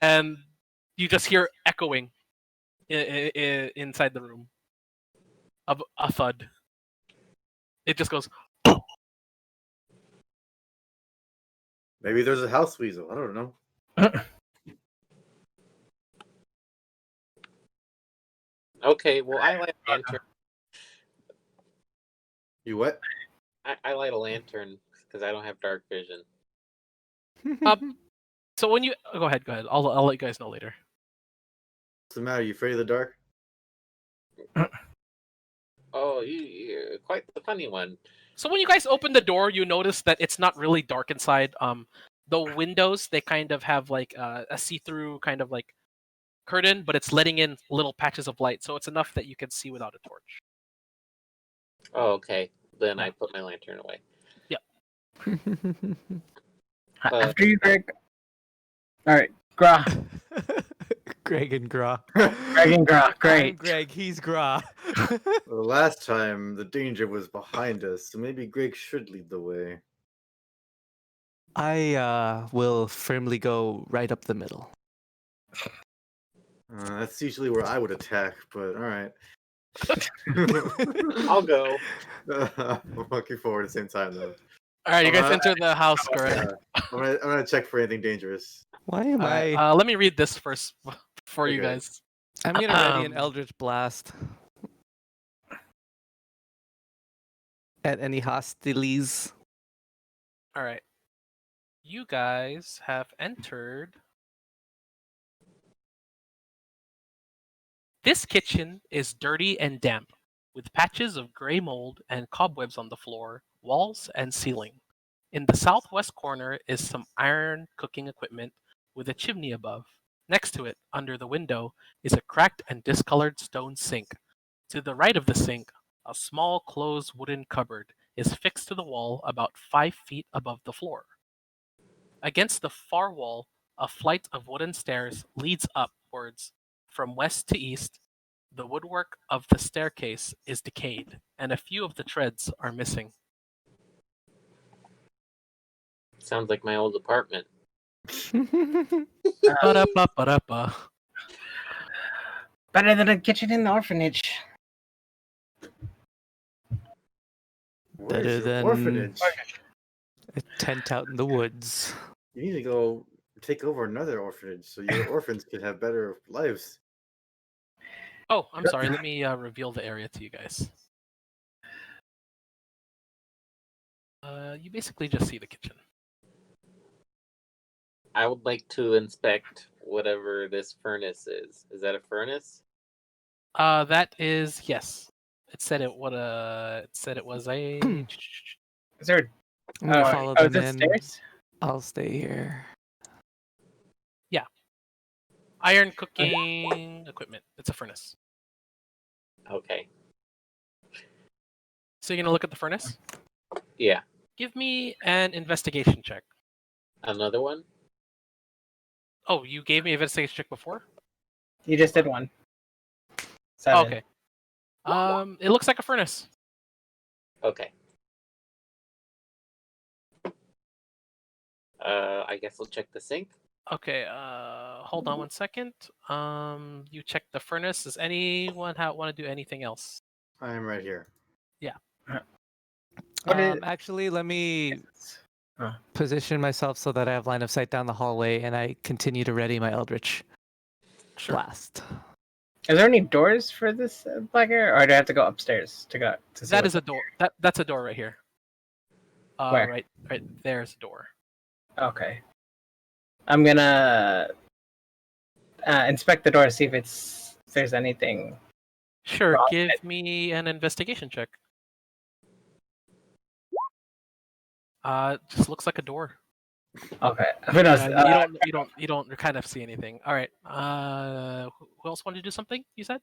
and you just hear echoing inside the room of a thud. It just goes. Maybe there's a house weasel. I don't know. Okay, well, I light a lantern. You what? I light a lantern because I don't have dark vision. So when you go ahead. I'll let you guys know later. What's the matter? You afraid of the dark? Oh, you're quite the funny one. So when you guys open the door, you notice that it's not really dark inside. The windows, they kind of have like a see-through kind of like curtain, but it's letting in little patches of light, so it's enough that you can see without a torch. Oh, okay. Then I put my lantern away. After you, Greg. All right, Gra. Greg and Gra. Greg and Gra. I'm Great. Greg, he's Gra. Well, last time the danger was behind us, so maybe Greg should lead the way. I will firmly go right up the middle. That's usually where I would attack, but all right. I'll go. I'm looking forward at the same time, though. All right, you guys enter the house, correct? I'm gonna check for anything dangerous. Why am I? Let me read this first for you Okay. guys. I'm gonna ready an Eldritch Blast. At any hostilities. All right. You guys have entered. This kitchen is dirty and damp, with patches of gray mold and cobwebs on the floor, walls, and ceiling. In the southwest corner is some iron cooking equipment with a chimney above. Next to it, under the window, is a cracked and discolored stone sink. To the right of the sink, a small closed wooden cupboard is fixed to the wall about 5 feet above the floor. Against the far wall, a flight of wooden stairs leads upwards from west to east. The woodwork of the staircase is decayed, and a few of the treads are missing. Sounds like my old apartment. Ba-da-ba-ba-da-ba. Better than a kitchen in the orphanage. Where's Better your than- orphanage? A tent out in the woods. You need to go take over another orphanage so your orphans could have better lives. Oh, I'm sorry. Let me reveal the area to you guys. You basically just see the kitchen. I would like to inspect whatever this furnace is. Is that a furnace? That is yes. It said it what it said it was a. Is there? I'm gonna follow is them it in. stairs? I'll stay here. Iron cooking equipment. It's a furnace. Okay. So you're gonna look at the furnace? Yeah. Give me an investigation check. Another one? Oh, you gave me an investigation check before? You just did one. Oh, 7. okay. It looks like a furnace. Okay. I guess we'll check the sink. Okay, hold on 1 second. You check the furnace. Does anyone want to do anything else? I am right here. Actually, let me Oh. position myself so that I have line of sight down the hallway, and I continue to ready my Eldritch Blast. Is there any doors for this black area, or do I have to go upstairs to go to see That what's is a door. That's a door right here. Where? Right there's a door. Okay. I'm gonna inspect the door to see if there's anything. Sure, Wrong. give me an investigation check. Just looks like a door. Okay. Who knows? You don't kind of see anything. All right. Who else wanted to do something? You said.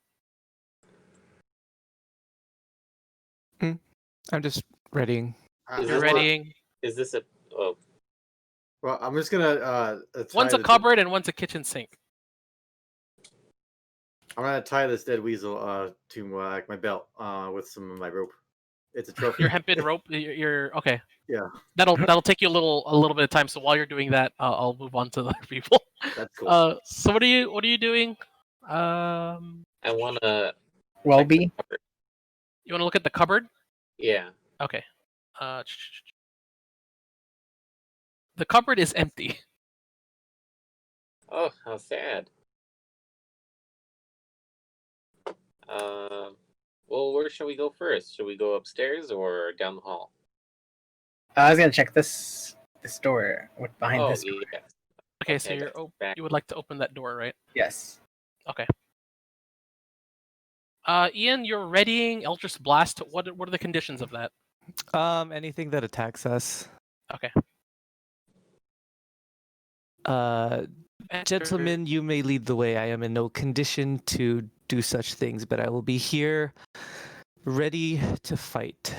I'm just readying. You're readying. Is this a... Oh, Well, I'm just gonna One's a cupboard and one's a kitchen sink. I'm gonna tie this dead weasel to my belt with some of my rope. It's a trophy. Your hempen rope. You're okay. Yeah. That'll take you a little bit of time. So while you're doing that, I'll move on to the other people. That's cool. So what are you doing? I wanna. Well, check the be. cupboard. You want to look at the cupboard? Yeah. Okay. The cupboard is empty. Oh, how sad. Well, where should we go first? Should we go upstairs or down the hall? I was gonna check this door. What behind Oh, this door? yeah. Okay, so Okay, you're back. you would like to open that door, right? Yes. Okay. Ian, you're readying Eldritch Blast. What are the conditions of that? Anything that attacks us. Okay. Gentlemen, you may lead the way. I am in no condition to do such things, but I will be here, ready to fight.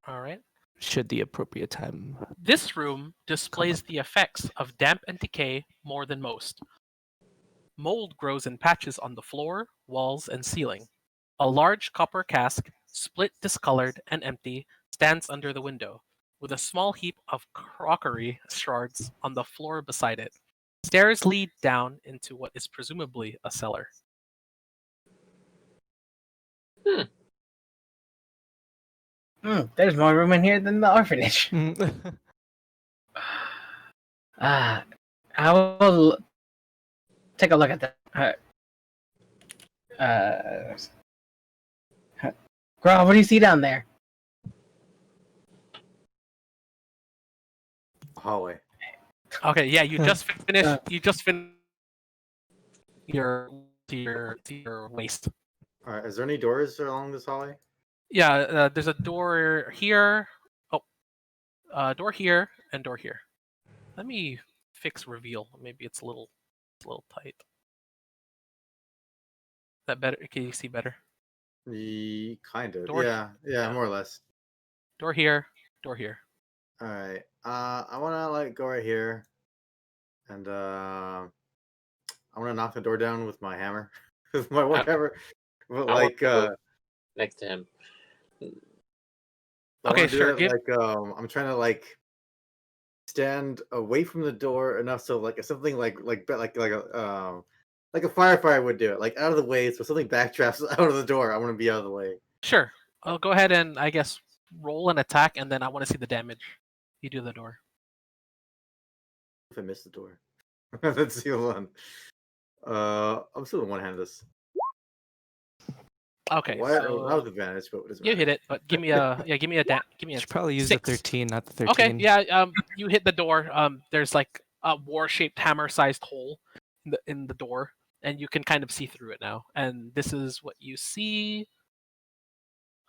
All right. Should the appropriate time. This room displays the effects of damp and decay more than most. Mold grows in patches on the floor, walls, and ceiling. A large copper cask, split, discolored, and empty, stands under the window, with a small heap of crockery shards on the floor beside it. Stairs lead down into what is presumably a cellar. There's more room in here than the orphanage. I will take a look at that. Growl, what do you see down there? Hallway. Okay, yeah, you just finished. You just finished your waist. All right. Is there any doors along this hallway? Yeah, there's a door here. Oh, door here and door here. Let me fix reveal. Maybe it's a little tight. That better? Can you see better? Kind of. Door- Yeah, yeah. more or less. Door here. Door here. All right. I want to like go right here, and I want to knock the door down with my hammer, with my warhammer. But I like, wanna go next to him. I Okay, wanna do sure, it give- like I'm trying to like stand away from the door enough so like something like a firefighter would do it, like out of the way, so something backtraps out of the door. I want to be out of the way. Sure. I'll go ahead and I guess roll an attack, and then I want to see the damage. You do the door. If I miss the door, let's see one. I'm still one hand this. Okay, Why? That so was advantage, but it doesn't you matter. hit it, but give me a give me a You should probably use 6. the 13, not the 13. Okay, yeah, you hit the door. There's like a war-shaped hammer-sized hole in the door, and you can kind of see through it now. And this is what you see.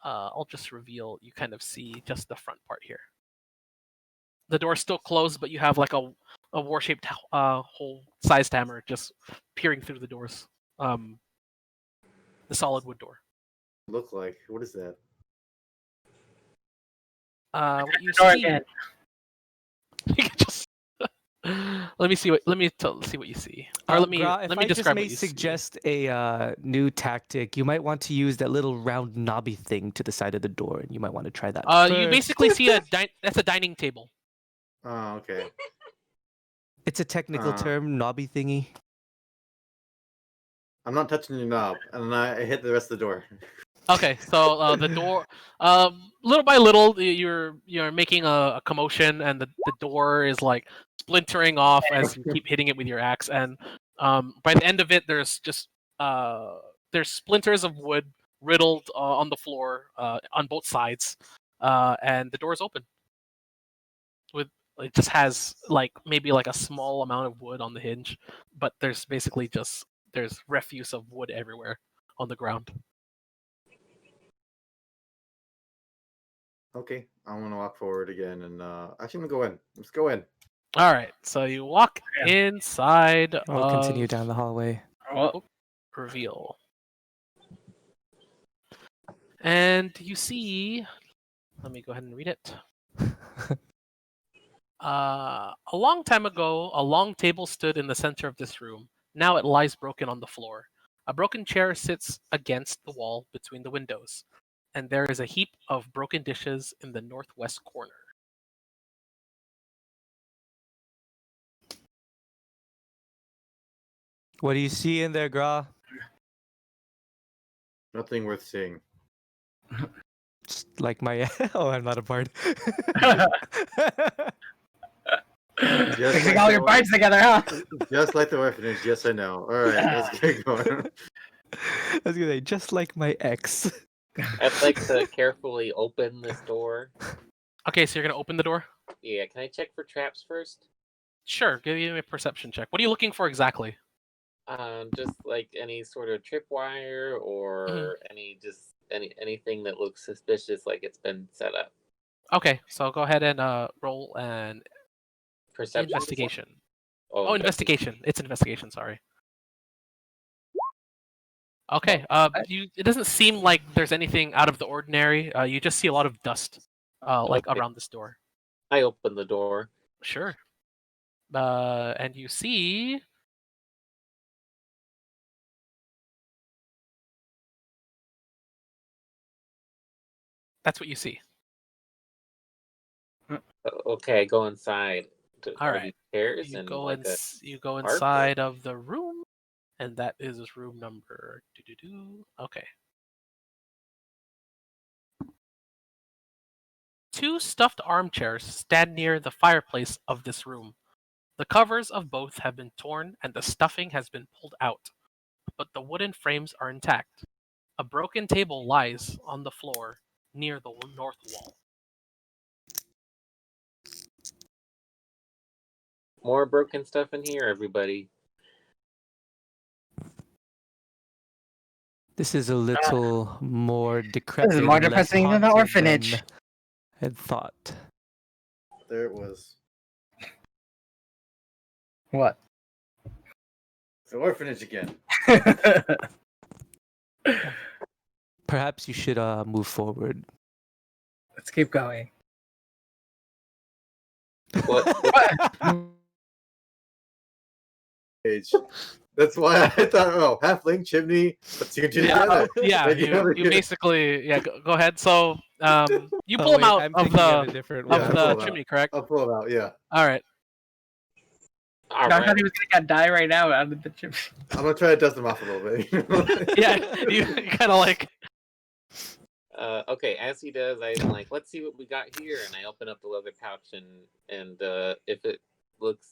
I'll just reveal. You kind of see just the front part here. The door's still closed, but you have like a war-shaped hole-sized hammer just peering through the doors. The solid wood door. Look like what is that? What you Door see. again. You can just let me see what you see. Or let me Gra, if I just describe may what you see. suggest a new tactic, you might want to use that little round knobby thing to the side of the door, and you might want to try that. You first. basically see that's a dining table. Oh, okay. It's a technical term, knobby thingy. I'm not touching the knob, and I hit the rest of the door. Okay, so the door, little by little, you're making a commotion, and the door is like splintering off as you keep hitting it with your axe. And by the end of it, there's just there's splinters of wood riddled on the floor on both sides, and the door is open. It just has like maybe like a small amount of wood on the hinge, but there's basically there's refuse of wood everywhere on the ground. Okay, I'm gonna walk forward again, and actually, I'm gonna go in. Let's go in. All right, so you walk inside I'll continue of down the hallway. reveal, and you see. Let me go ahead and read it. A long time ago, a long table stood in the center of this room. Now it lies broken on the floor. A broken chair sits against the wall between the windows, and there is a heap of broken dishes in the northwest corner. What do you see in there, Gra? Nothing worth seeing. Just like my. Oh, I'm not a bard. Mixing like all the your or- parts together, huh? Just like the orphanage. Yes, I know. All right, let's get going. I was gonna say, just like my ex. I'd like to carefully open this door. Okay, so you're gonna open the door. Yeah, can I check for traps first? Sure, give me a perception check. What are you looking for exactly? Just like any sort of tripwire or anything that looks suspicious, like it's been set up. Okay, so go ahead and roll an Perception. investigation. Oh, Oh, investigation. It's an investigation. Sorry. Okay. It doesn't seem like there's anything out of the ordinary. You just see a lot of dust, like Okay. around this door. I open the door. Sure. And you see. That's what you see. Okay, I go inside. All Are right. these chairs You and go like you go carpet? inside of the room, and that is room number. Okay. Two stuffed armchairs stand near the fireplace of this room. The covers of both have been torn and the stuffing has been pulled out, but the wooden frames are intact. A broken table lies on the floor near the north wall. More broken stuff in here, everybody. This is a little more decrepit. This is more and less depressing than the haunted orphanage. than I had thought. There it was. What? The orphanage again. Perhaps you should move forward. Let's keep going. What? Page. That's why I thought, oh, halfling, chimney, let's see two together. Yeah, Like, you know, you basically go ahead. So you Oh, pull them wait, out I'm of thinking of a the different Yeah, of I one. the pull it chimney, out. correct? I'll pull it out, yeah. All right. All I thought right. he was gonna die right now out of the chip. I'm gonna try to dust them off a little bit. Yeah, you kind of like. Okay, as he does, I'm like, let's see what we got here, and I open up the leather pouch, and if it looks,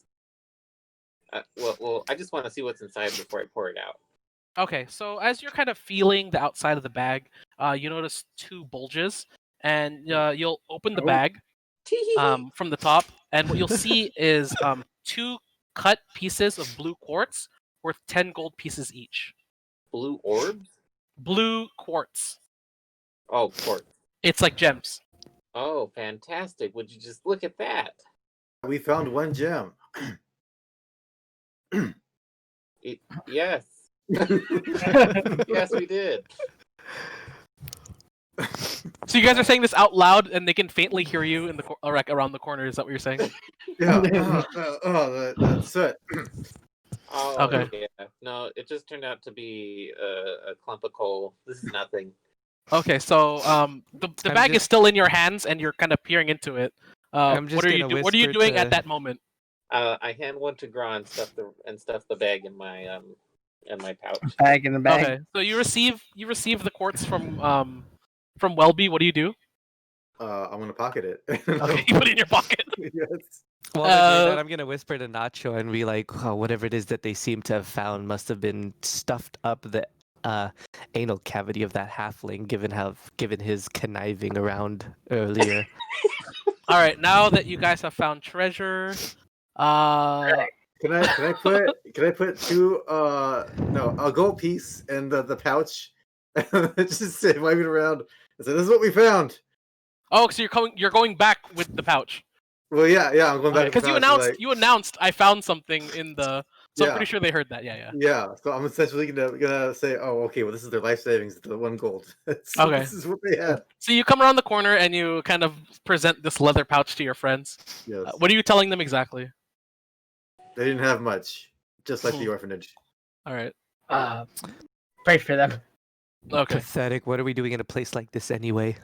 well, I just want to see what's inside before I pour it out. Okay, so as you're kind of feeling the outside of the bag, you notice two bulges, and you'll open the Oh. bag from the top, and what you'll see is two cut pieces of blue quartz worth 10 gold pieces each. Blue orbs? Blue quartz. Oh, quartz. It's like gems. Oh, fantastic! Would you just look at that? We found one gem. Yes, yes, we did. So you guys are saying this out loud, and they can faintly hear you in the around the corner. Is that what you're saying? Yeah. The soot. Oh, Okay. yeah. No, it just turned out to be a clump of coal. This is nothing. Okay, so the bag is still in your hands, and you're kind of peering into it. I'm just What are you gonna What are you whisper doing to- at that moment? I hand one to Gra and stuff the bag in my pouch. Bag in the bag. Okay, so you receive the quartz from Welby. What do you do? I'm gonna pocket it. Okay, you put it in your pocket. Yes. While they're doing that, Uh, I'm gonna whisper to Nacho and be like, oh, whatever it is that they seem to have found must have been stuffed up the anal cavity of that halfling, given his conniving around earlier. All right, now that you guys have found treasure, Can I put two a gold piece in the pouch? Just say wipe it around and say, this is what we found. oh, so you're going back with the pouch. Well, yeah, I'm going back Because you announced I found something in the. So I'm pretty sure they heard that. Yeah. Yeah, so I'm essentially gonna say, oh, okay, well, this is their life savings, the 1 gold. So Okay. This is what they had. So you come around the corner and you kind of present this leather pouch to your friends. Yes. What are you telling them exactly? They didn't have much, just like the orphanage. All right. Pray for them. Okay. Pathetic. What are we doing in a place like this anyway?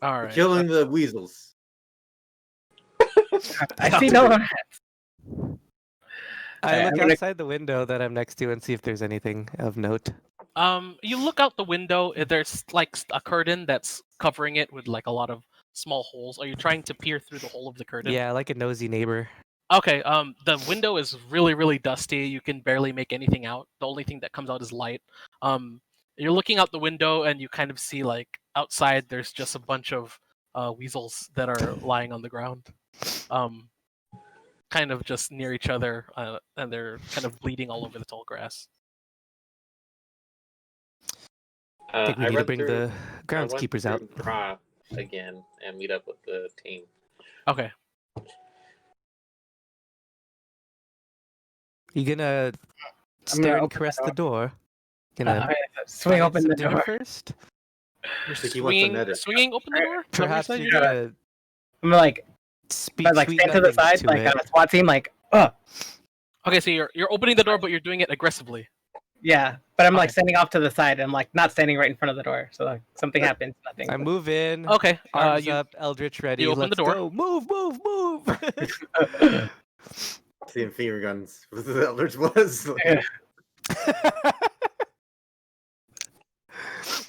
All right. Killing the weasels. I see no one. I Alright, look I'm gonna- outside the window that I'm next to and see if there's anything of note. You look out the window. There's like a curtain that's covering it with like a lot of small holes. Are you trying to peer through the hole of the curtain? Yeah, like a nosy neighbor. Okay. The window is really, really dusty. You can barely make anything out. The only thing that comes out is light. You're looking out the window and you kind of see like outside. There's just a bunch of weasels that are lying on the ground. Kind of just near each other, and they're kind of bleeding all over the tall grass. I think we need to run bring through- the I run groundskeepers out. through Gra again and meet up with the team. Okay. You gonna I'm gonna stare and open the caress the door. door? Gonna swing buy open some the dinner door. first? You're think he wants to net it. swinging open the door. Is that what you Perhaps said? you're gonna I'm gonna like, speak but like sweet stand to the nothings side, to like it. on a SWAT team, like, oh, Okay, so you're opening the door, but you're doing it aggressively. yeah. But I'm like Okay. standing off to the side. I'm like not standing right in front of the door. So like something happens, nothing. I move in. Okay. Arms You up, Eldritch ready. you open Let's the door. go. Move, move, move. Seeing finger guns. What the Eldritch was. Yeah.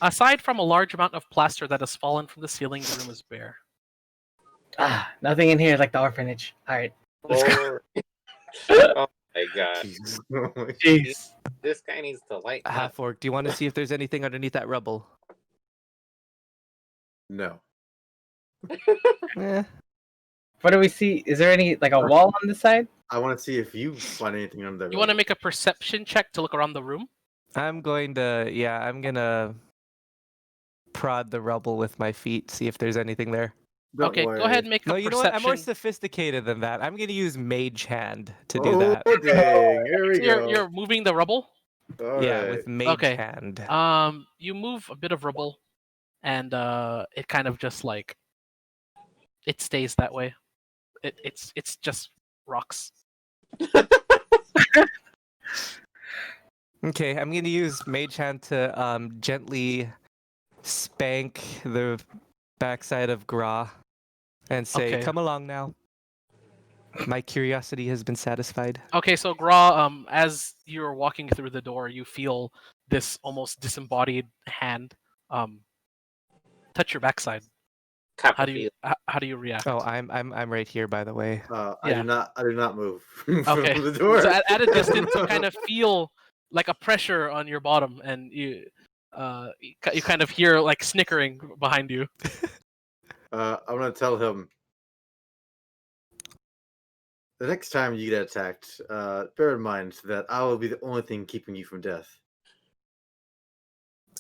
aside from a large amount of plaster that has fallen from the ceiling, the room is bare. Nothing in here like the orphanage. All right. Let's go. Oh my god. Jesus. Jeez. This guy needs to lighten up. Half orc. Do you want to see if there's anything underneath that rubble? No. Eh. What do we see? Is there any like a wall on this side? I want to see if you find anything under there. You want to make a perception check to look around the room? I'm gonna prod the rubble with my feet, see if there's anything there. Don't Okay, worry. go ahead and make No, a you know what? I'm perception. more sophisticated than that. I'm gonna use Mage Hand to do Oh, that. dang. Here we So go. you're moving the rubble. All Yeah, right. with Mage Okay. Hand. You move a bit of rubble, and it kind of just like it stays that way. It's just rocks. Okay, I'm gonna use Mage Hand to gently spank the backside of Gra and say, Okay. "Come along now. My curiosity has been satisfied." Okay, so Gra, as you're walking through the door, you feel this almost disembodied hand touch your backside. How do you react? Oh, I'm right here, by the way. I Yeah. do not move from Okay. the door. So at a distance, you kind of feel like a pressure on your bottom, and you kind of hear like snickering behind you. I'm gonna tell him the next time you get attacked, bear in mind that I will be the only thing keeping you from death.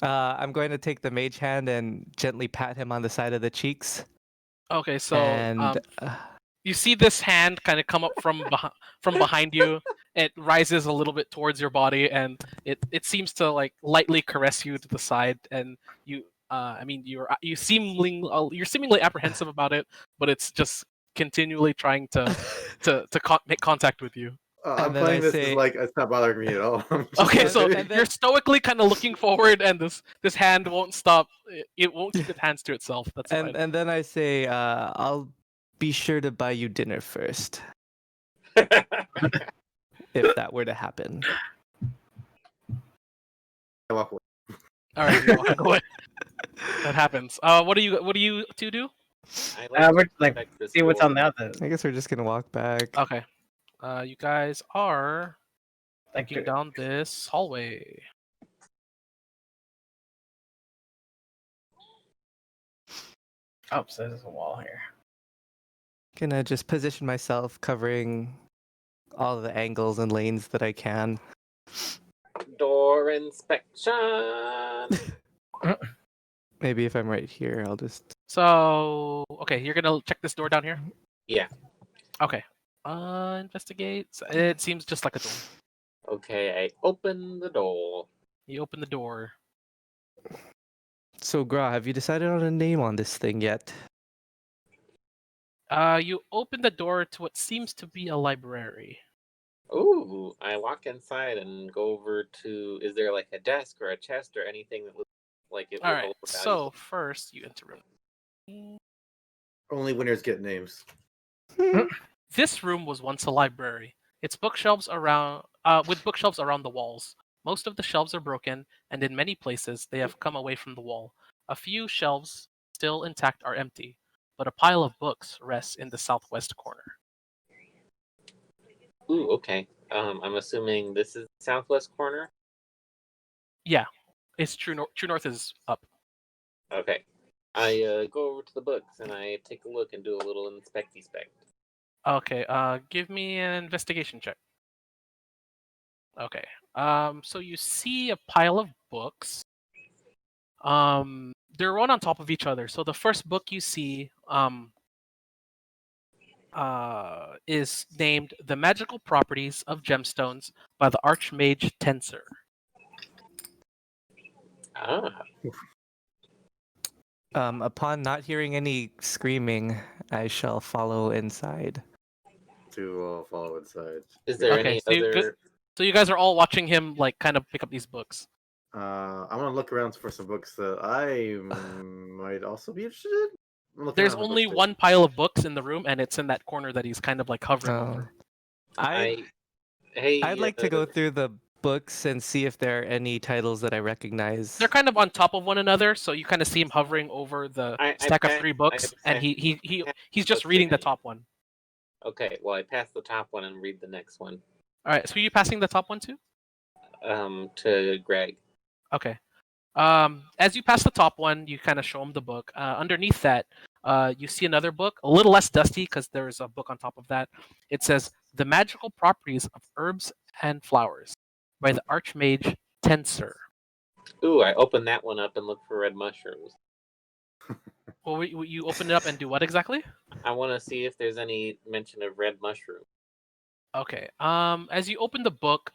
I'm going to take the Mage Hand and gently pat him on the side of the cheeks. Okay, so And you see this hand kind of come up from behind you. It rises a little bit towards your body, and it seems to like lightly caress you to the side. And you, I mean, you're seemingly apprehensive about it, but it's just continually trying to make contact with you. I'm And then playing I this say- as like it's not bothering me at all. I'm just Okay, like- so And then- you're stoically kind of looking forward, and this hand won't stop. It won't keep its hands to itself. That's fine. and then I say, "I'll be sure to buy you dinner first, if that were to happen." I walk away. All right, you walk away. That happens. What do you two do? We're like see what's on the other. I guess we're just gonna walk back. Okay. You guys are Like walking down this hallway. oh, so there's a wall here. Gonna just position myself, covering all the angles and lanes that I can. Door inspection. Maybe if I'm right here, I'll just. So, okay, you're gonna check this door down here. Yeah. Okay. Investigate. It seems just like a door. Okay, I open the door. You open the door. So, Gra, have you decided on a name on this thing yet? You open the door to what seems to be a library. Ooh, I walk inside and go over to. Is there like a desk or a chest or anything that looks like it? All would right. hold So valuable- first, you enter room. Only winners get names. This room was once a library. It's bookshelves around with bookshelves around the walls. Most of the shelves are broken, and in many places they have come away from the wall. A few shelves still intact are empty, but a pile of books rests in the southwest corner. Ooh, okay. I'm assuming this is the southwest corner. Yeah, it's True North is up. Okay. I go over to the books and I take a look and do a little inspecty spect. Okay, give me an investigation check. Okay. So you see a pile of books. They're one on top of each other. So the first book you see is named "The Magical Properties of Gemstones" by the Archmage Tensor. Ah. Upon not hearing any screaming, I shall follow inside. To follow inside. Is there Okay, any other? so you guys are all watching him like kind of pick up these books. I'm gonna look around for some books that I might also be interested in. I'm looking There's around for only books, one pile of books in the room, and it's in that corner that he's kind of like hovering Oh. over. I'd like to go through the books and see if there are any titles that I recognize. They're kind of on top of one another, so you kind of see him hovering over the stack of 3 books, and he's just reading the top one. Okay, well I pass the top one and read the next one. All right, so are you passing the top one too? To Greg. Okay. As you pass the top one, you kind of show him the book. Underneath that, you see another book, a little less dusty because there's a book on top of that. It says "The Magical Properties of Herbs and Flowers" by the Archmage Tensor. Ooh, I open that one up and look for red mushrooms. Well, you open it up and do what exactly? I want to see if there's any mention of red mushroom. Okay. As you open the book,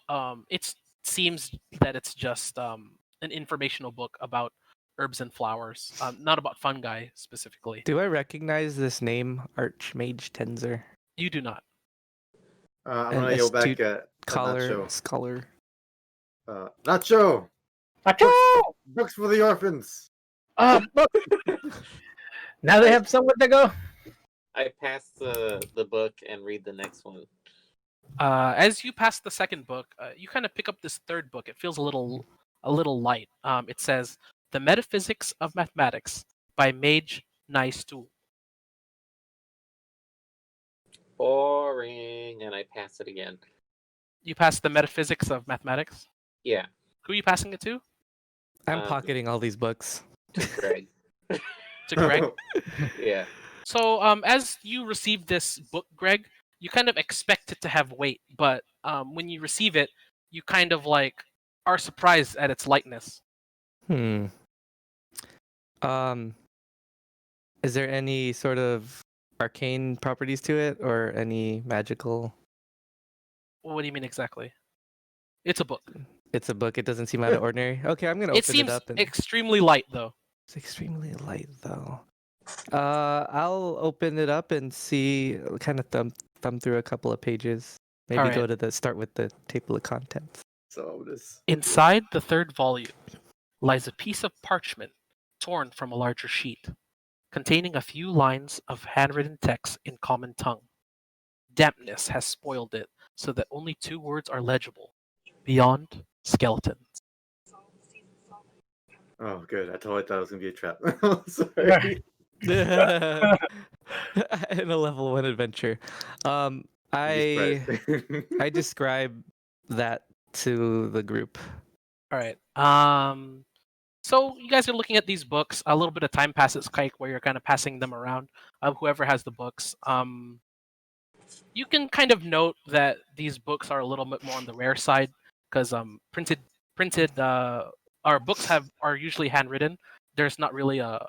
it seems that it's just an informational book about herbs and flowers, not about fungi specifically. Do I recognize this name, Archmage Tensor? You do not. I'm An gonna yell back astute at Nacho. Scholar. Nacho! Books for the orphans! Now they have somewhere to go. I pass the book and read the next one. As you pass the second book, you kind of pick up this third book. It feels a little light. It says "The Metaphysics of Mathematics" by Mage Naistu. Boring, and I pass it again. You pass "The Metaphysics of Mathematics"? Yeah. Who are you passing it to? I'm pocketing all these books. To Greg. To Greg? Yeah. So, as you receive this book, Greg, you kind of expect it to have weight, but when you receive it, you kind of like are surprised at its lightness. Is there any sort of arcane properties to it, or any magical? What do you mean exactly? It's a book. It's a book. It doesn't seem out of ordinary. Okay, I'm gonna open It seems it up. And... extremely light, though. It's extremely light, though. I'll open it up and see. Kind of thumb through a couple of pages. Maybe All right. go to start with the table of contents. So this. Inside the third volume lies a piece of parchment torn from a larger sheet, containing a few lines of handwritten text in common tongue. Dampness has spoiled it, so that only 2 words are legible: "Beyond Skeletons." Oh, good. I totally thought it was gonna be a trap. Sorry. In a level 1 adventure. I describe that to the group. All right. So you guys are looking at these books. A little bit of time passes, Kike, where you're kind of passing them around. Whoever has the books. You can kind of note that these books are a little bit more on the rare side because printed our books are usually handwritten. There's not really a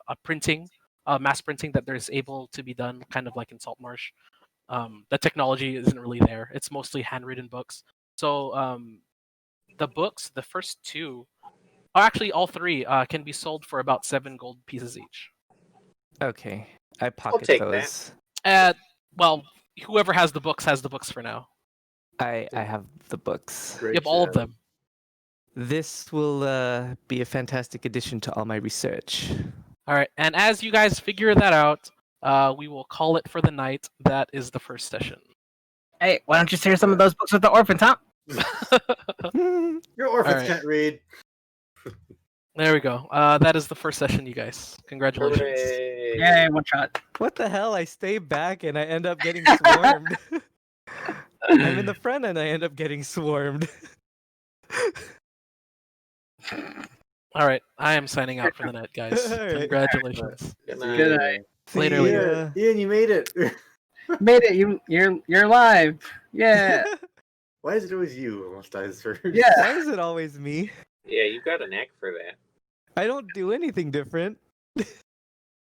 mass printing that there's able to be done, kind of like in Saltmarsh. The technology isn't really there. It's mostly handwritten books. So the books, the first 2, or actually all 3, can be sold for about 7 gold pieces each. Okay, I pocket take those. Well, whoever has the books for now. I have the books. You have all of them. This will be a fantastic addition to all my research. All right, and as you guys figure that out, we will call it for the night. That is the first session. Hey, why don't you share some of those books with the orphans, huh? Your orphans Alright. can't read. There we go. That is the first session, you guys. Congratulations. Hooray. Yay, one shot. What the hell? I stay back and I end up getting swarmed. I'm in the front and I end up getting swarmed. All right, I am signing out for the night, guys. All right. Congratulations. Good See night. Good ya. night. See Later, ya. later. Ian, you made it. Made it. You're live. Yeah. Why is it always you who almost dies first? Yeah. Why is it always me? Yeah, you got a knack for that. I don't do anything different.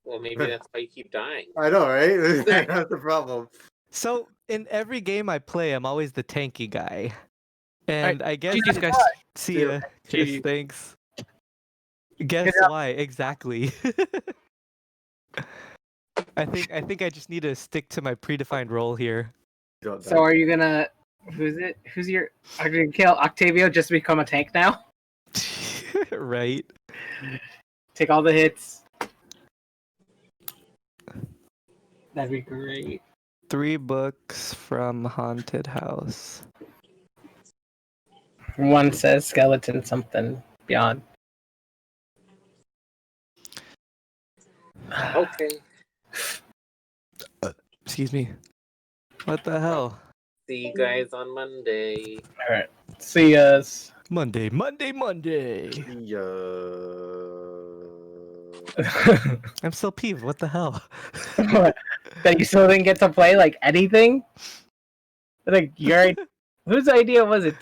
Well, maybe that's why you keep dying. I know, right? That's the problem. So in every game I play, I'm always the tanky guy. And I guess GG's, guys. see ya. Cheers, GG. thanks. Guess Good job. why? Exactly. I think I just need to stick to my predefined role here. Don't So die. are you gonna? Who's it? Who's your? Are you gonna kill Octavio just to become a tank now? Right? Take all the hits. That'd be great. 3 books from Haunted House. One says skeleton something beyond. Okay. Excuse me. What the hell? See you guys on Monday. All right. See us. Monday. Yeah. I'm still peeved. What the hell? That you still didn't get to play like anything. Like whose idea was it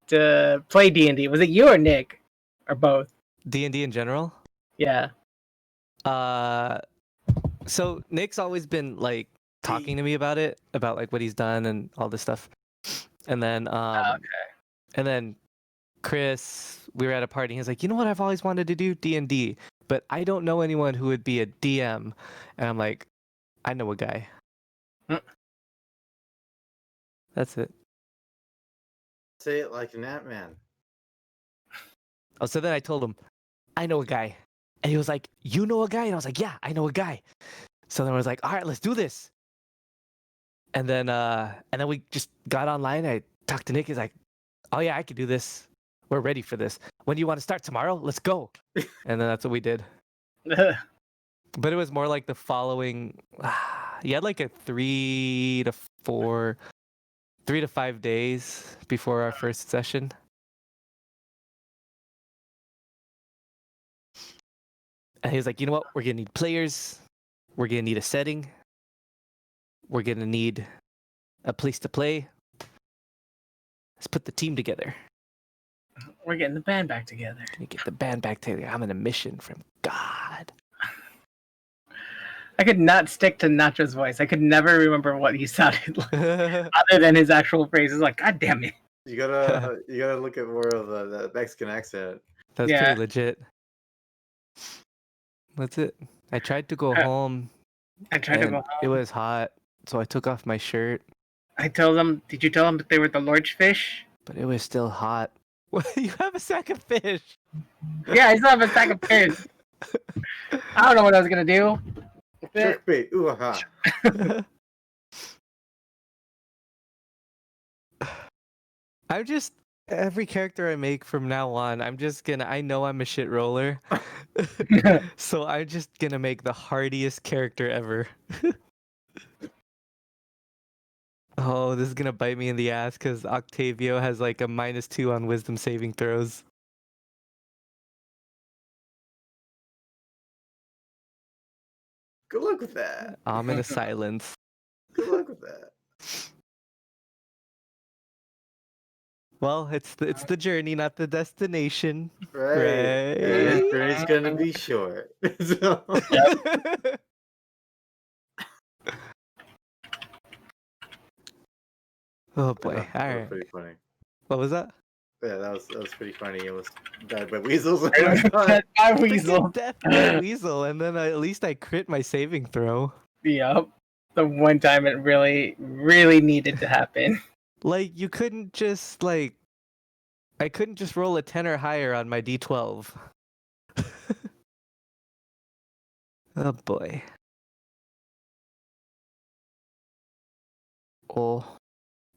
to play D&D? Was it you or Nick, or both? D&D in general? Yeah. So Nick's always been like talking to me about it, about like what he's done and all this stuff. And then and then Chris, we were at a party, he's like, "You know what I've always wanted to do? D&D, but I don't know anyone who would be a DM." And I'm like, "I know a guy." That's it. Say it like an Ant-Man. Oh, so then I told him, "I know a guy." And he was like, "You know a guy?" And I was like, "Yeah, I know a guy." So then I was like, "All right, let's do this." And then we just got online. I talked to Nick. He's like, "Oh yeah, I could do this. We're ready for this. When do you want to start? Tomorrow? Let's go." And then that's what we did. But it was more like the following. You had like a 3 to 5 days before our first session. And he was like, "You know what? We're gonna need players. We're gonna need a setting. We're gonna need a place to play. Let's put the team together. We're getting the band back together. Gonna get the band back together. I'm on a mission from God." I could not stick to Nacho's voice. I could never remember what he sounded like, other than his actual phrases. Like, God damn it! You gotta look at more of the Mexican accent. That's Yeah. pretty legit. That's it. I tried to go home. I tried to and go It home. was hot, so I took off my shirt, I told them. Did you tell them that they were the large fish? but it was still hot. You have a sack of fish. Yeah, I still have a sack of fish. I don't know what I was gonna do. with it. Jerk bait. Ooh, aha. I'm just every character I make from now on, I know I'm a shit roller. So I'm just gonna make the hardiest character ever. Oh, this is gonna bite me in the ass because Octavio has like a -2 on wisdom saving throws. Good luck with that. Ominous silence. Good luck with that. Well, it's the journey, not the destination. Right. Right. And the journey's gonna be short. So, Oh boy. that All was right. pretty funny. What was that? Yeah, that was pretty funny. It was died by weasels. My weasel. Freaking death by weasel, and then at least I crit my saving throw. Yup. The one time it really, really needed to happen. Like you couldn't just I couldn't just roll a 10 or higher on my D12. Oh boy. Oh.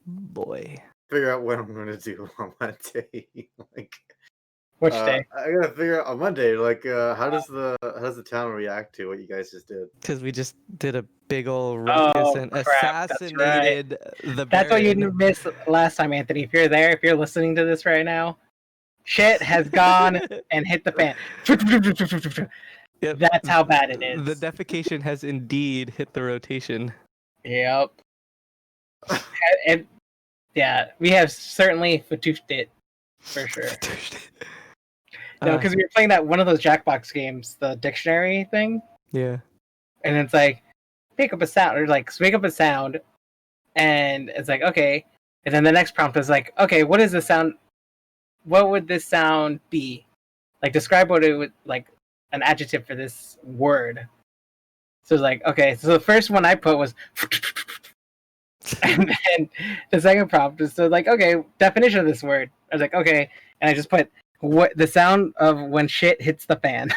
Boy. figure out what I'm gonna do on Monday. Like, Which day? I gotta figure out on Monday. Like, how does the town react to what you guys just did? Because we just did a big old ruckus and Crap, that's right. assassinated the That's what you Baron. missed last time, Anthony. If you're there, if you're listening to this right now, shit has gone and hit the fan. Yep. That's how bad it is. The defecation has indeed hit the rotation. Yep. And yeah, we have certainly fatoofed it for sure. No, because we were playing that one of those Jackbox games, the dictionary thing, Yeah. and it's like pick up a sound or like make up a sound, and it's like okay, and then the next prompt is like okay, what is the sound? What would this sound be? Like describe what it would like an adjective for this word. So it's like okay, so the first one I put was. And then the second prompt is so like okay, definition of this word. I was like okay, and I just put what the sound of when shit hits the fan.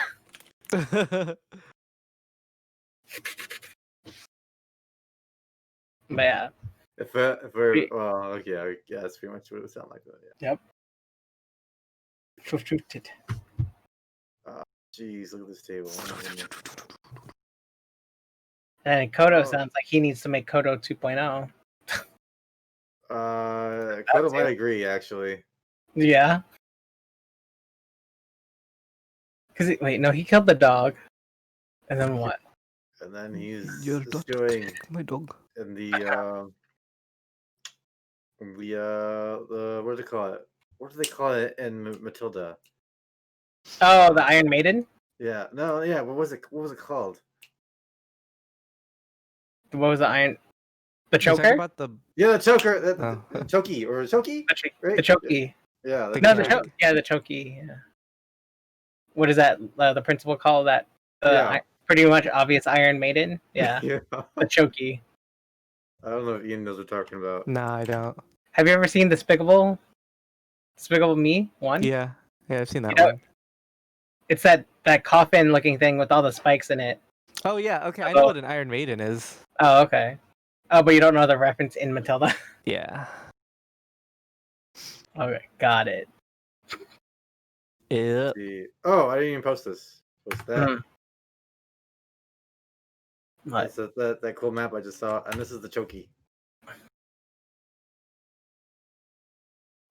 But yeah, If we're well, okay, yeah, that's pretty much what it would sound like. That, yeah. Fatoofed. Jeez, look at this table. And Kodo Oh. sounds like he needs to make Kodo 2.0. Kodo might agree actually. Yeah. Because wait, no, he killed the dog, and then what? And then he's You're just not doing my dog. in the what do they call it? What do they call it in Matilda? Oh, the Iron Maiden. Yeah, no, yeah. What was it? What was it called? What was the Iron? The You're talking choker. about the Yeah, the choker, the Oh. chokey or chokey, right? The chokey. Yeah, The No, choke. the chokey. Yeah. What is that? The principal call that? Yeah. Pretty much obvious Iron Maiden. Yeah, yeah. the chokey. I don't know if Ian knows what we're talking about. Nah, I don't. Have you ever seen Despicable Me 1? Yeah, I've seen that You know- one. It's that coffin looking thing with all the spikes in it. Oh yeah, okay, I know what an Iron Maiden is. Oh, okay. Oh, but you don't know the reference in Matilda. Yeah. Okay, got it. Yep. Oh, I didn't even post this. Post that. Hmm. What? That's that cool map I just saw, and this is the chokey.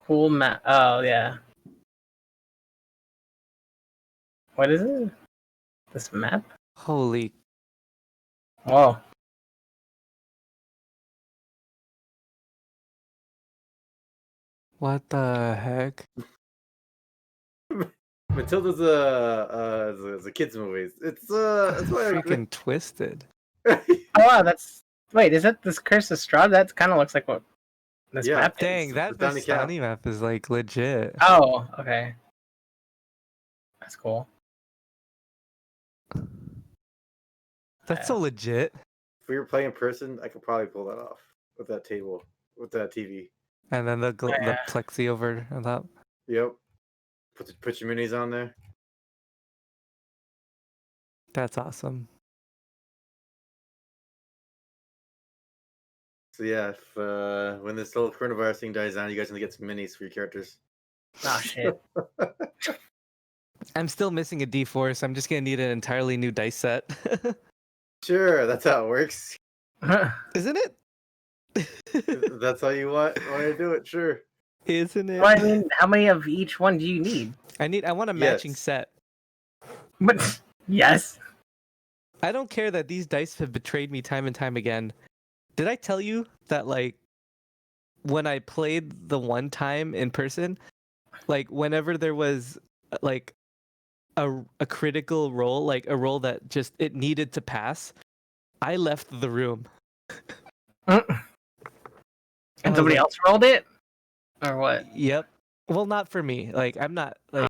Cool map. Oh, yeah. What is it? This map? Holy. Whoa. What the heck? Matilda's a kids movie. It's why Freaking twisted. Oh, wow, that's... Wait, is that this Curse of Straw? That kind of looks like what this Yeah. map is. Dang, that the Vistani cap. Vistani map is like legit. Oh, okay. That's cool. That's so legit. If we were playing in person, I could probably pull that off with that table, with that TV. And then the Yeah. plexi over on top. Yep. Put your minis on there. That's awesome. So yeah, if when this little coronavirus thing dies down, you guys are gonna get some minis for your characters. Oh, shit. I'm still missing a D4, so I'm just gonna need an entirely new dice set. Sure, that's how it works. Isn't it? If that's how you want to do it. Sure. Isn't it? Well, I mean, how many of each one do you need? I want a matching Yes. set. But yes. I don't care that these dice have betrayed me time and time again. Did I tell you that, like, when I played the one time in person, like, whenever there was, like, a critical roll, like, a roll that just, it needed to pass, I left the room. And was somebody like- else rolled it? Or what? Yep. Well, not for me. Like, I'm not, like,